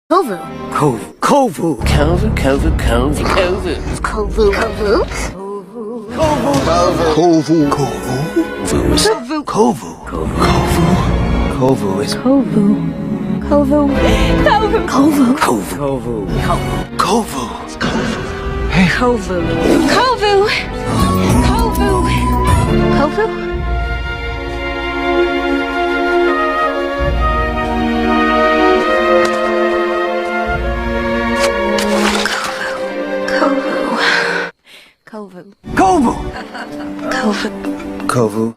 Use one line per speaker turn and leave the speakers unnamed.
Kovu.
Kovu. Kovu.
Kovu, Kovu, Kovu, Kovu.
Kovu. Kovu.
Kovu. Kovu.
Kovu.
Kovu. Kovu is
Kovu. Kovu. Kovu. Kovu.
Kovu.
Kovu.
Kovu.
Kovu. Kovu. Kovu. Kovu. Kovu.
Kovu.
Kovu.
Kovu.